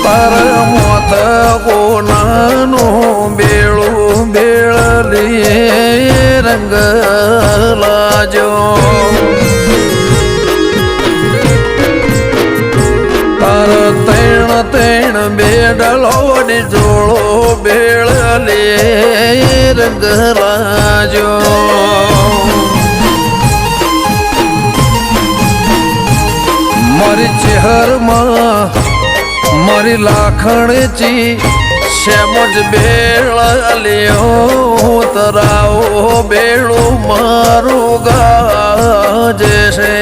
તારા મોત કોનાનું બેળું બેળલી રંગ લાજો તારા તૈણ બેડલો ને જોડો બેળલી રંગ લાજો મારી ચહેરમાં મારી લાખણચી શ્યામજ બેળલ્યો તરાવો બેળું મારું ગાજે છે